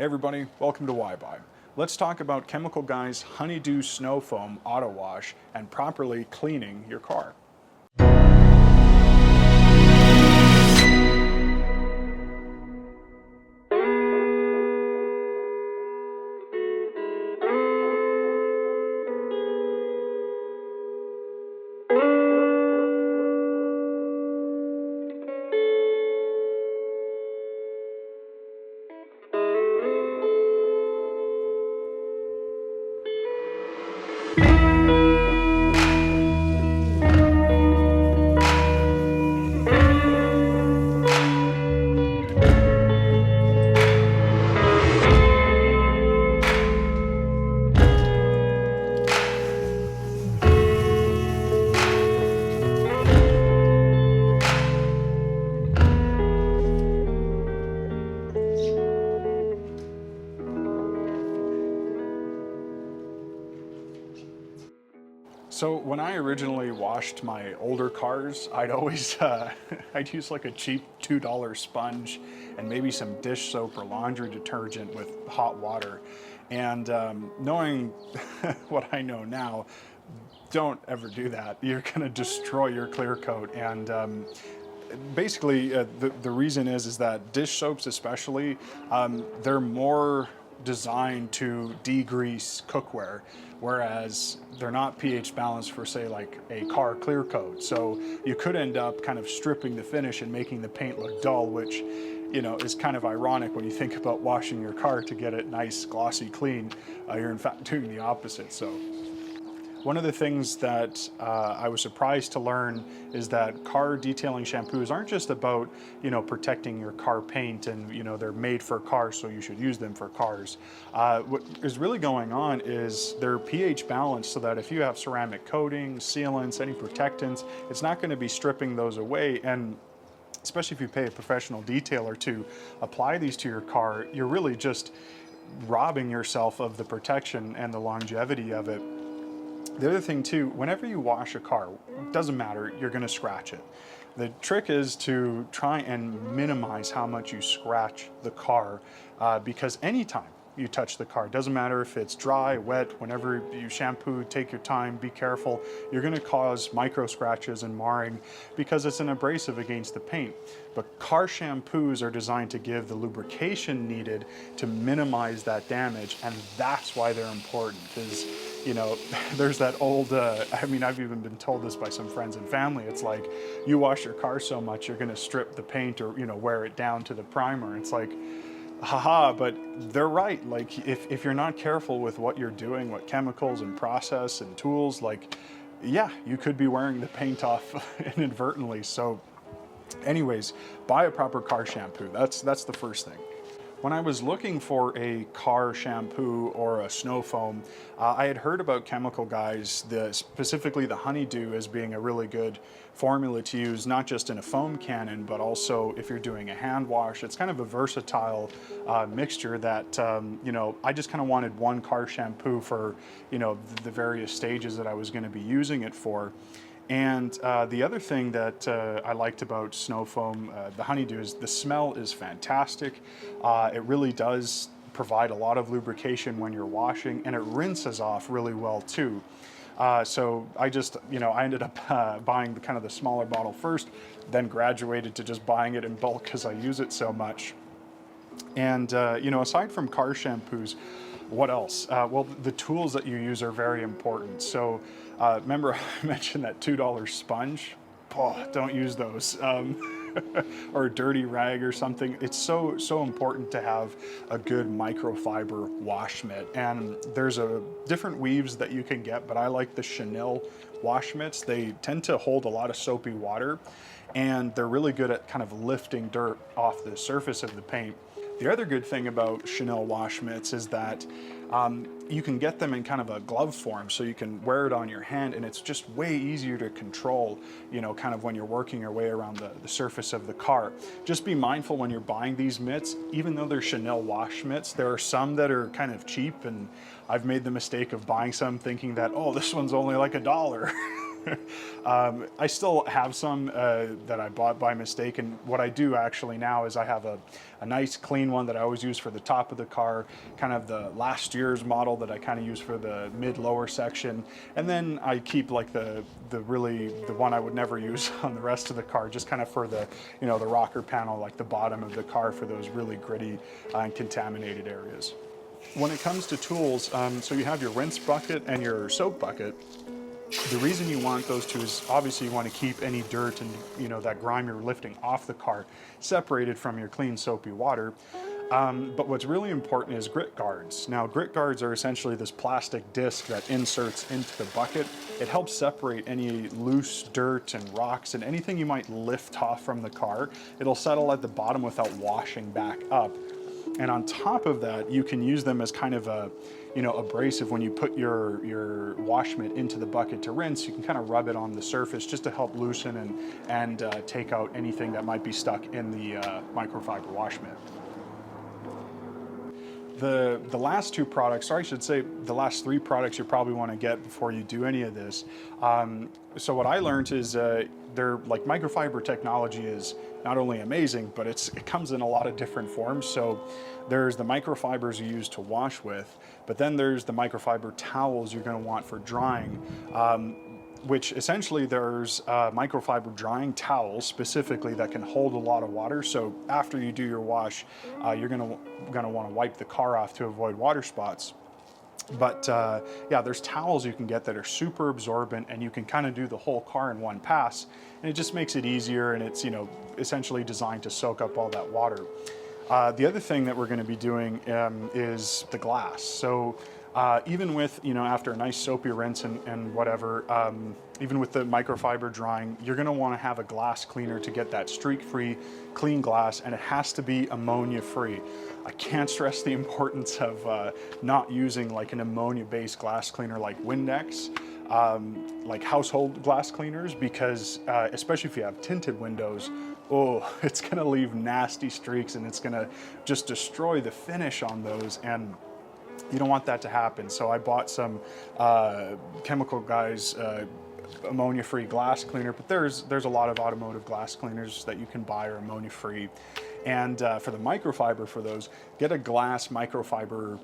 Hey everybody, welcome to WhyBuy. Let's talk about Chemical Guy's Honeydew Snow Foam Auto Wash and properly cleaning your car. So when I originally washed my older cars, I'd always, I'd use like a cheap $2 sponge and maybe some dish soap or laundry detergent with hot water. And knowing what I know now, don't ever do that. You're gonna destroy your clear coat. And basically the reason is that dish soaps especially, they're more designed to degrease cookware, whereas they're not pH balanced for, say, like a car clear coat. So you could end up kind of stripping the finish and making the paint look dull, which, you know, is kind of ironic when you think about washing your car to get it nice, glossy, clean. You're in fact doing the opposite. So one of the things that I was surprised to learn is that car detailing shampoos aren't just about, you know, protecting your car paint and, you know, they're made for cars, so you should use them for cars. What is really going on is they're pH balanced so that if you have ceramic coatings, sealants, any protectants, it's not going to be stripping those away. And especially if you pay a professional detailer to apply these to your car, you're really just robbing yourself of the protection and the longevity of it. The other thing too, whenever you wash a car, it doesn't matter, you're gonna scratch it. The trick is to try and minimize how much you scratch the car because anytime you touch the car, doesn't matter if it's dry, wet, whenever you shampoo, take your time, be careful, you're gonna cause micro scratches and marring because it's an abrasive against the paint. But car shampoos are designed to give the lubrication needed to minimize that damage, and that's why they're important. Is, you know, there's that old, I mean, I've even been told this by some friends and family. It's like, you wash your car so much, you're gonna strip the paint or, you know, wear it down to the primer. It's like, haha, but they're right. Like, if you're not careful with what you're doing, what chemicals and process and tools, like, yeah, you could be wearing the paint off inadvertently. So anyways, buy a proper car shampoo. That's the first thing. When I was looking for a car shampoo or a snow foam, I had heard about Chemical Guys, specifically the Honeydew, as being a really good formula to use, not just in a foam cannon, but also if you're doing a hand wash. It's kind of a versatile mixture that, you know, I just kind of wanted one car shampoo for, you know, the various stages that I was going to be using it for. And the other thing that I liked about snow foam, the Honeydew, is the smell is fantastic. It really does provide a lot of lubrication when you're washing, and it rinses off really well too. So I just, you know, I ended up buying the kind of the smaller bottle first, then graduated to just buying it in bulk because I use it so much. And, you know, aside from car shampoos, what else? Well, the tools that you use are very important. So remember I mentioned that $2 sponge? Oh, don't use those. Or a dirty rag or something. It's so important to have a good microfiber wash mitt. And there's different weaves that you can get, but I like the chenille wash mitts. They tend to hold a lot of soapy water, and they're really good at kind of lifting dirt off the surface of the paint. The other good thing about chenille wash mitts is that you can get them in kind of a glove form, so you can wear it on your hand, and it's just way easier to control, you know, kind of when you're working your way around the surface of the car. Just be mindful when you're buying these mitts, even though they're chenille wash mitts, there are some that are kind of cheap, and I've made the mistake of buying some thinking that, oh, this one's only like $1. I still have some that I bought by mistake, and what I do actually now is I have a nice clean one that I always use for the top of the car, kind of the last year's model that I kind of use for the mid-lower section, and then I keep like the one I would never use on the rest of the car, just kind of for the, you know, the rocker panel, like the bottom of the car, for those really gritty and contaminated areas. When it comes to tools, so you have your rinse bucket and your soap bucket. The reason you want those two is obviously you want to keep any dirt and, you know, that grime you're lifting off the car separated from your clean soapy water. But what's really important is grit guards. Now, grit guards are essentially this plastic disc that inserts into the bucket. It helps separate any loose dirt and rocks and anything you might lift off from the car. It'll settle at the bottom without washing back up. And on top of that, you can use them as kind of a, you know, abrasive. When you put your wash mitt into the bucket to rinse, you can kind of rub it on the surface just to help loosen and take out anything that might be stuck in the microfiber wash mitt. The last two products, or I should say the last three products you probably want to get before you do any of this. So what I learned is they're like microfiber technology is not only amazing, but it comes in a lot of different forms. So there's the microfibers you use to wash with, but then there's the microfiber towels you're going to want for drying. Which essentially there's microfiber drying towels specifically that can hold a lot of water. So after you do your wash, you're gonna want to wipe the car off to avoid water spots. But yeah, there's towels you can get that are super absorbent, and you can kind of do the whole car in one pass, and it just makes it easier, and it's, you know, essentially designed to soak up all that water. The other thing that we're going to be doing is the glass. So even with, you know, after a nice soapy rinse and whatever, even with the microfiber drying, you're going to want to have a glass cleaner to get that streak-free, clean glass, and it has to be ammonia-free. I can't stress the importance of not using like an ammonia-based glass cleaner like Windex, like household glass cleaners, because especially if you have tinted windows, oh, it's going to leave nasty streaks, and it's going to just destroy the finish on those, and you don't want that to happen. So I bought some Chemical Guys ammonia-free glass cleaner, but there's a lot of automotive glass cleaners that you can buy are ammonia-free. And for the microfiber for those, get a glass microfiber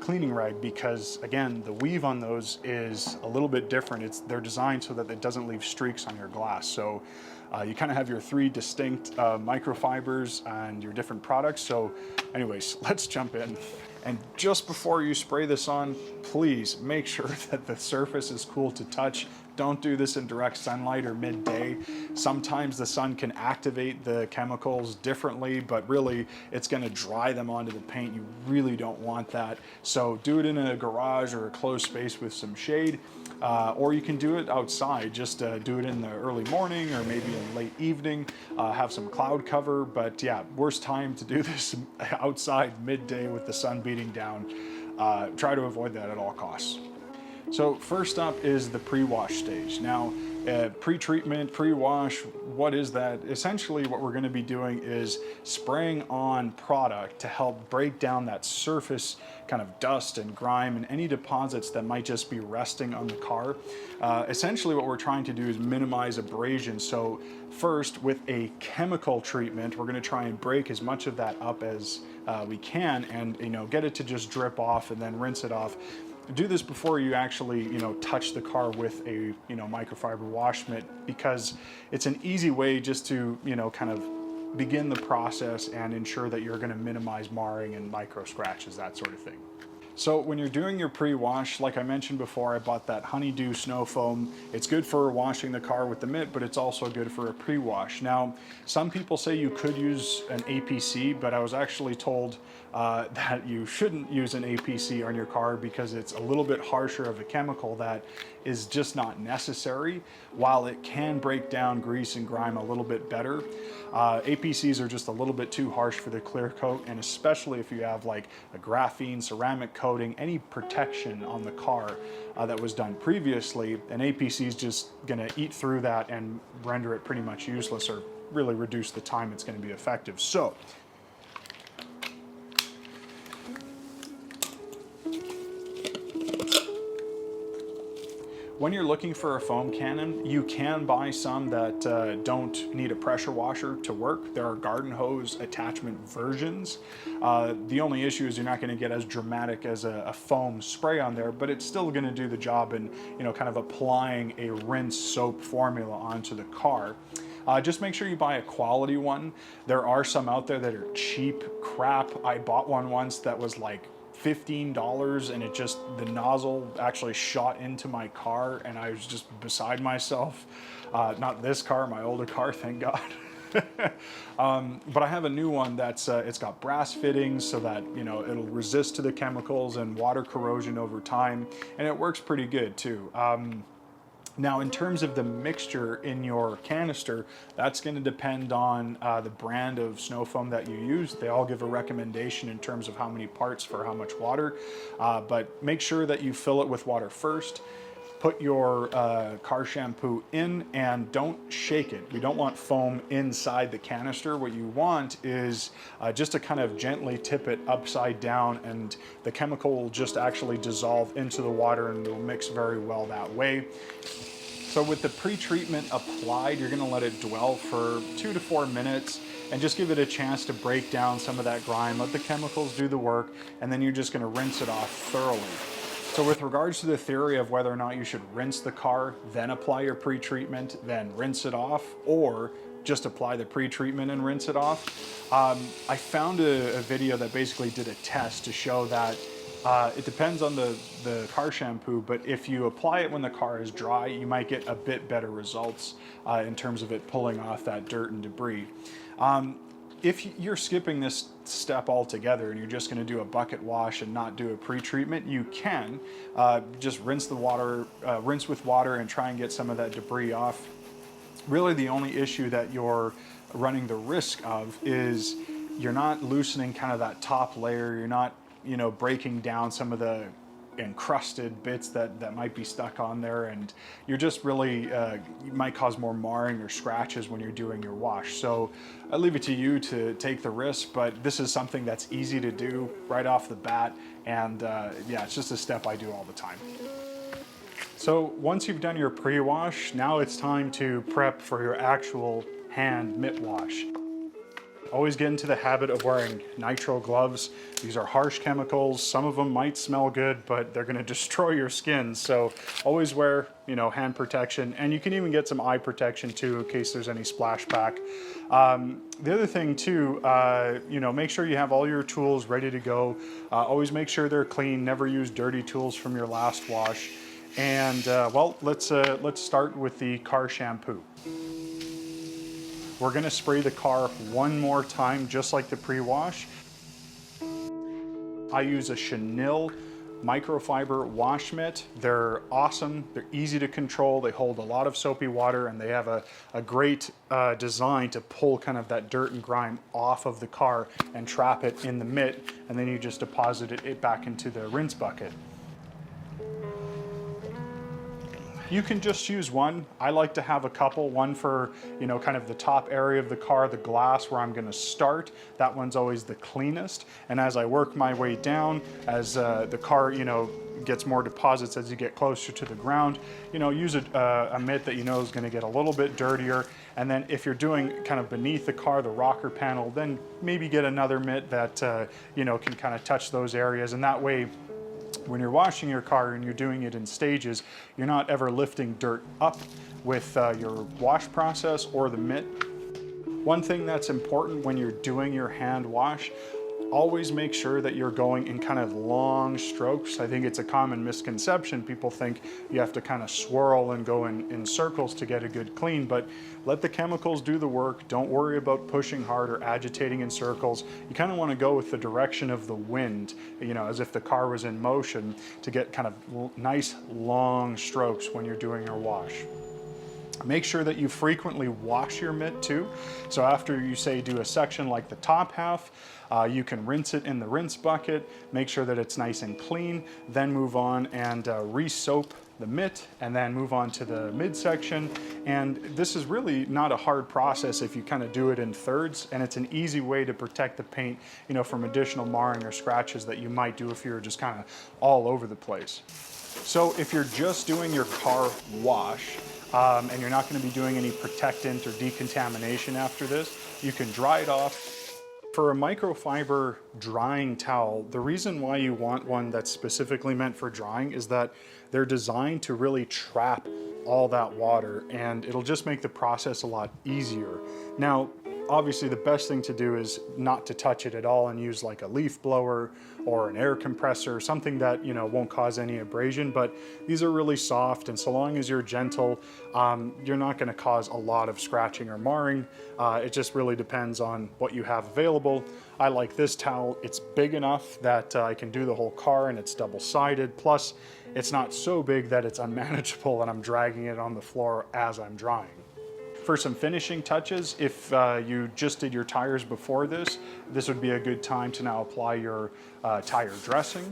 cleaning rag, because again, the weave on those is a little bit different. They're designed so that it doesn't leave streaks on your glass. So you kind of have your three distinct microfibers and your different products. So anyways, let's jump in. And just before you spray this on, please make sure that the surface is cool to touch. Don't do this in direct sunlight or midday. Sometimes the sun can activate the chemicals differently, but really it's going to dry them onto the paint. You really don't want that. So do it in a garage or a closed space with some shade, or you can do it outside. Just do it in the early morning or maybe in late evening. Have some cloud cover, but yeah, worst time to do this outside midday with the sun beating down. Try to avoid that at all costs. So first up is the pre-wash stage. Now, pre-treatment, pre-wash, what is that? Essentially what we're going to be doing is spraying on product to help break down that surface kind of dust and grime and any deposits that might just be resting on the car. Essentially what we're trying to do is minimize abrasion. So first, with a chemical treatment, we're going to try and break as much of that up as we can, and, you know, get it to just drip off and then rinse it off. Do this before you actually, you know, touch the car with a, you know, microfiber wash mitt, because it's an easy way just to, you know, kind of begin the process and ensure that you're going to minimize marring and micro scratches, that sort of thing. So when you're doing your pre-wash, like I mentioned before, I bought that Honeydew snow foam. It's good for washing the car with the mitt, but it's also good for a pre-wash. Now, some people say you could use an APC, but I was actually told that you shouldn't use an APC on your car because it's a little bit harsher of a chemical that is just not necessary. While it can break down grease and grime a little bit better, APCs are just a little bit too harsh for the clear coat, and especially if you have like a graphene, ceramic coating, any protection on the car that was done previously, an APC is just going to eat through that and render it pretty much useless, or really reduce the time it's going to be effective. So When you're looking for a foam cannon, you can buy some that don't need a pressure washer to work. There are garden hose attachment versions. The only issue is you're not going to get as dramatic as a foam spray on there, but it's still going to do the job in, you know, kind of applying a rinse soap formula onto the car. Just make sure you buy a quality one. There are some out there that are cheap crap. I bought one once that was like $15 and the nozzle actually shot into my car and I was just beside myself. Not this car, my older car, thank God. But I have a new one that's it's got brass fittings so that, you know, it'll resist to the chemicals and water corrosion over time, and it works pretty good too. Now, in terms of the mixture in your canister, that's going to depend on the brand of snow foam that you use. They all give a recommendation in terms of how many parts for how much water, but make sure that you fill it with water first. Put your car shampoo in and don't shake it. We don't want foam inside the canister. What you want is just to kind of gently tip it upside down, and the chemical will just actually dissolve into the water and it'll mix very well that way. So with the pre-treatment applied, you're gonna let it dwell for 2 to 4 minutes and just give it a chance to break down some of that grime, let the chemicals do the work, and then you're just gonna rinse it off thoroughly. So with regards to the theory of whether or not you should rinse the car, then apply your pre-treatment, then rinse it off, or just apply the pre-treatment and rinse it off, I found a video that basically did a test to show that it depends on the car shampoo, but if you apply it when the car is dry, you might get a bit better results in terms of it pulling off that dirt and debris. If you're skipping this step altogether and you're just going to do a bucket wash and not do a pre-treatment, you can just rinse with water and try and get some of that debris off. Really, the only issue that you're running the risk of is you're not loosening kind of that top layer. You're not, you know, breaking down some of the encrusted bits that might be stuck on there, and you're just really you might cause more marring or scratches when you're doing your wash. So I leave it to you to take the risk, but this is something that's easy to do right off the bat, and yeah, it's just a step I do all the time. So once you've done your pre-wash, now it's time to prep for your actual hand mitt wash. Always get into the habit of wearing nitrile gloves. These are harsh chemicals. Some of them might smell good, but they're gonna destroy your skin. So always wear, you know, hand protection, and you can even get some eye protection too in case there's any splashback. The other thing too, you know, make sure you have all your tools ready to go. Always make sure they're clean. Never use dirty tools from your last wash. And well, let's start with the car shampoo. We're gonna spray the car one more time, just like the pre-wash. I use a Chenille microfiber wash mitt. They're awesome, they're easy to control, they hold a lot of soapy water, and they have a great design to pull kind of that dirt and grime off of the car and trap it in the mitt, and then you just deposit it back into the rinse bucket. You can just use one. I like to have a couple, one for, you know, kind of the top area of the car, the glass where I'm gonna start. That one's always the cleanest. And as I work my way down, as the car, you know, gets more deposits as you get closer to the ground, you know, use a mitt that you know is gonna get a little bit dirtier. And then if you're doing kind of beneath the car, the rocker panel, then maybe get another mitt that, you know, can kind of touch those areas. And that way, when you're washing your car and you're doing it in stages, you're not ever lifting dirt up with your wash process or the mitt. One thing that's important when you're doing your hand wash, always make sure that you're going in kind of long strokes. I think it's a common misconception. People think you have to kind of swirl and go in circles to get a good clean, but let the chemicals do the work. Don't worry about pushing hard or agitating in circles. You kind of want to go with the direction of the wind, you know, as if the car was in motion, to get kind of nice long strokes when you're doing your wash. Make sure that you frequently wash your mitt too. So after you say do a section like the top half, you can rinse it in the rinse bucket, make sure that it's nice and clean, then move on and re-soap the mitt, and then move on to the midsection. And this is really not a hard process if you kind of do it in thirds, and it's an easy way to protect the paint, you know, from additional marring or scratches that you might do if you're just kind of all over the place. So if you're just doing your car wash, and you're not going to be doing any protectant or decontamination after this, you can dry it off. For a microfiber drying towel, the reason why you want one that's specifically meant for drying is that they're designed to really trap all that water, and it'll just make the process a lot easier. Now, obviously the best thing to do is not to touch it at all and use like a leaf blower or an air compressor, something that, you know, won't cause any abrasion, but these are really soft, and so long as you're gentle, you're not going to cause a lot of scratching or marring. It just really depends on what you have available. I like this towel. It's big enough that I can do the whole car, and it's double-sided, plus it's not so big that it's unmanageable and I'm dragging it on the floor as I'm drying. For some finishing touches, if you just did your tires before this, this would be a good time to now apply your tire dressing.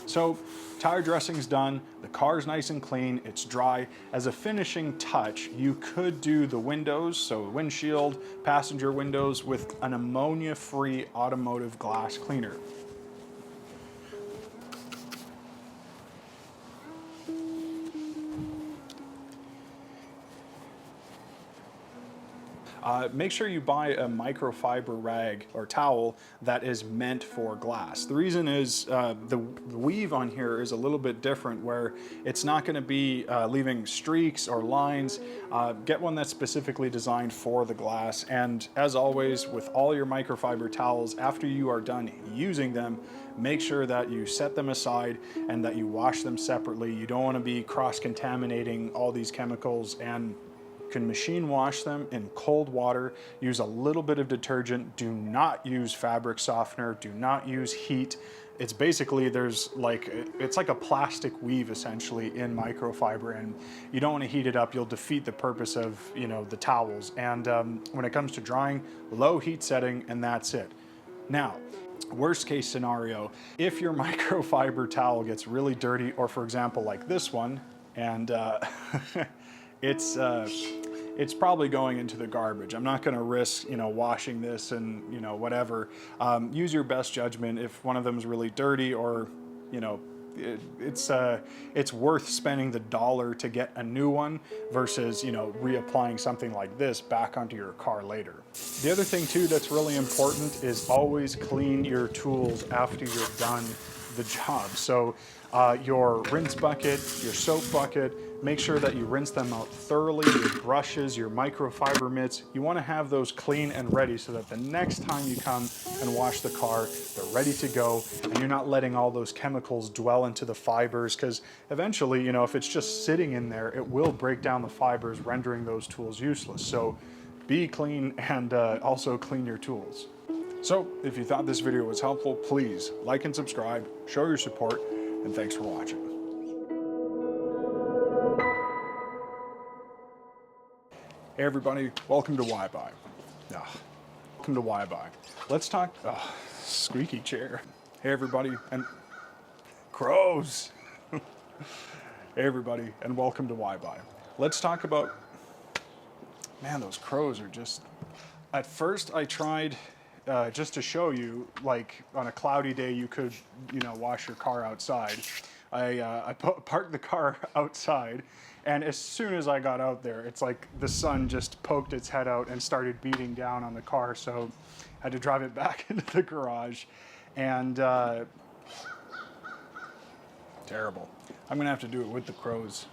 So tire dressing's done, the car's nice and clean, it's dry. As a finishing touch, you could do the windows, so windshield, passenger windows, with an ammonia-free automotive glass cleaner. Make sure you buy a microfiber rag or towel that is meant for glass. The reason is the weave on here is a little bit different, where it's not going to be leaving streaks or lines. Get one that's specifically designed for the glass. And as always, with all your microfiber towels, after you are done using them, make sure that you set them aside and that you wash them separately. You don't want to be cross-contaminating all these chemicals, and can machine wash them in cold water. Use a little bit of detergent. Do not use fabric softener. Do not use heat. It's basically, it's like a plastic weave essentially in microfiber, and you don't want to heat it up. You'll defeat the purpose of, you know, the towels. And when it comes to drying, low heat setting, and that's it. Now, worst case scenario, if your microfiber towel gets really dirty, or for example like this one, and it's probably going into the garbage. I'm not going to risk, you know, washing this and, you know, whatever. Use your best judgment. If one of them is really dirty, or, you know, it's worth spending the $1 to get a new one versus, you know, reapplying something like this back onto your car later. The other thing too that's really important is always clean your tools after you're done the job. So your rinse bucket, your soap bucket, make sure that you rinse them out thoroughly. Your brushes, your microfiber mitts, you want to have those clean and ready so that the next time you come and wash the car, they're ready to go, and you're not letting all those chemicals dwell into the fibers, because eventually, you know, if it's just sitting in there, it will break down the fibers, rendering those tools useless. So be clean, and also clean your tools. So if you thought this video was helpful, please like and subscribe, show your support, and thanks for watching. Hey everybody, welcome to WhyBuy. Welcome to WhyBuy. Let's talk, squeaky chair. Hey everybody, and crows. Hey everybody, and welcome to WhyBuy. Let's talk about, man, those crows are just, at first I tried, just to show you, like on a cloudy day, you could, you know, wash your car outside. I parked the car outside, and as soon as I got out there, it's like the sun just poked its head out and started beating down on the car, so I had to drive it back into the garage, and terrible. I'm gonna have to do it with the crows.